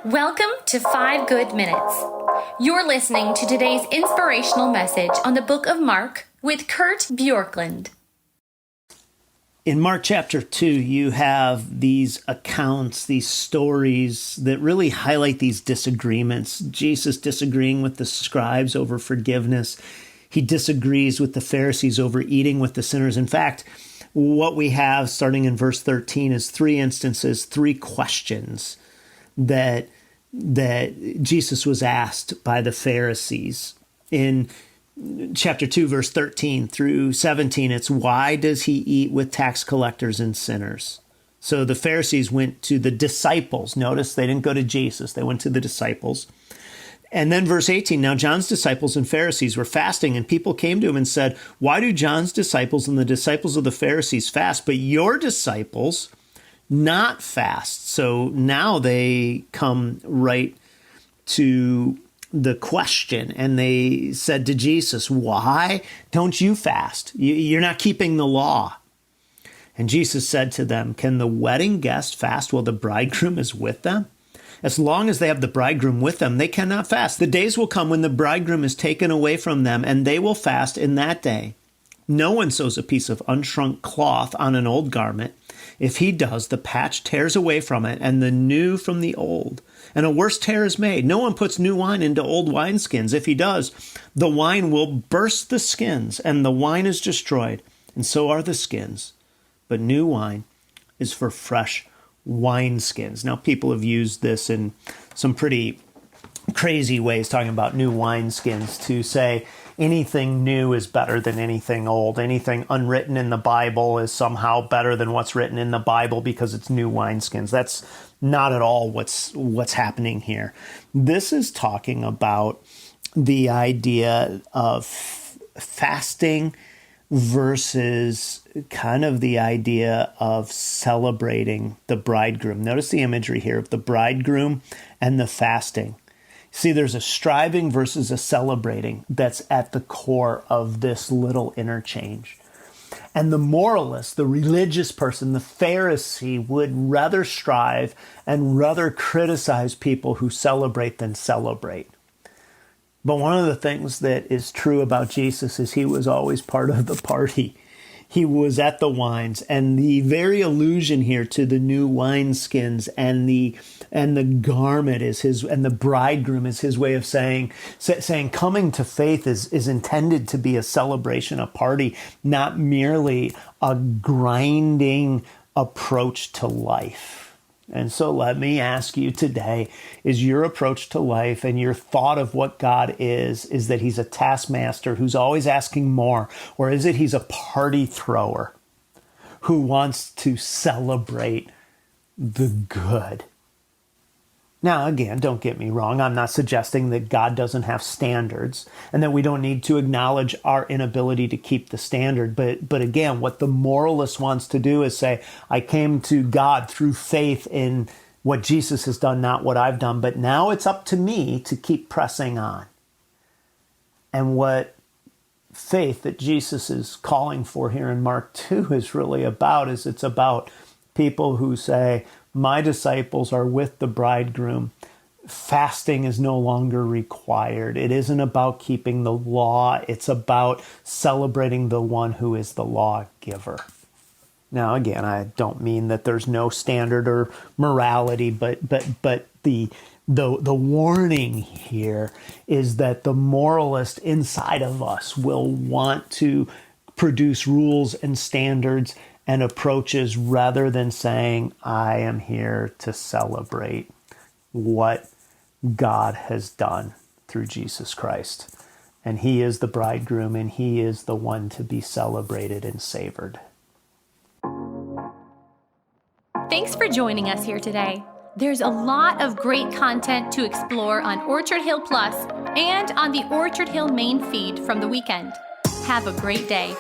Welcome to 5 Good Minutes. You're listening to today's inspirational message on the book of Mark with Kurt Bjorklund. In Mark chapter 2, you have these accounts, these stories that really highlight these disagreements. Jesus disagreeing with the scribes over forgiveness. He disagrees with the Pharisees over eating with the sinners. In fact, what we have starting in verse 13 is 3 instances, 3 questions that Jesus was asked by the Pharisees. In chapter 2, verse 13 through 17, it's why does he eat with tax collectors and sinners? So the Pharisees went to the disciples. Notice they didn't go to Jesus. They went to the disciples. And then verse 18, now John's disciples and Pharisees were fasting, and people came to him and said, why do John's disciples and the disciples of the Pharisees fast, but your disciples not fast? So now they come right to the question, and they said to Jesus, why don't you fast? You're not keeping the law. And Jesus said to them, can the wedding guest fast while the bridegroom is with them? As long as they have the bridegroom with them, they cannot fast. The days will come when the bridegroom is taken away from them, and they will fast in that day. No one sews a piece of unshrunk cloth on an old garment. If he does, the patch tears away from it, and the new from the old. And a worse tear is made. No one puts new wine into old wineskins. If he does, the wine will burst the skins, and the wine is destroyed, and so are the skins. But new wine is for fresh wineskins. Now, people have used this in some pretty crazy ways, talking about new wineskins, to say anything new is better than anything old. Anything unwritten in the Bible is somehow better than what's written in the Bible because it's new wineskins. That's not at all what's happening here. This is talking about the idea of fasting versus kind of the idea of celebrating the bridegroom. Notice the imagery here of the bridegroom and the fasting. See, there's a striving versus a celebrating that's at the core of this little interchange. And the moralist, the religious person, the Pharisee would rather strive and rather criticize people who celebrate than celebrate. But one of the things that is true about Jesus is he was always part of the party. He was at the wines, and the very allusion here to the new wineskins and the garment is his, and the bridegroom is his way of saying coming to faith is intended to be a celebration, a party, not merely a grinding approach to life. And so let me ask you today, is your approach to life and your thought of what God is that he's a taskmaster who's always asking more? Or is it he's a party thrower who wants to celebrate the good? Now, again, don't get me wrong. I'm not suggesting that God doesn't have standards and that we don't need to acknowledge our inability to keep the standard. But again, what the moralist wants to do is say, I came to God through faith in what Jesus has done, not what I've done. But now it's up to me to keep pressing on. And what faith that Jesus is calling for here in Mark 2 is really about is it's about people who say, my disciples are with the bridegroom. Fasting is no longer required. It isn't about keeping the law. It's about celebrating the one who is the lawgiver. Now, again, I don't mean that there's no standard or morality, but the warning here is that the moralist inside of us will want to produce rules and standards and approaches rather than saying, I am here to celebrate what God has done through Jesus Christ. And he is the bridegroom, and he is the one to be celebrated and savored. Thanks for joining us here today. There's a lot of great content to explore on Orchard Hill Plus and on the Orchard Hill main feed from the weekend. Have a great day.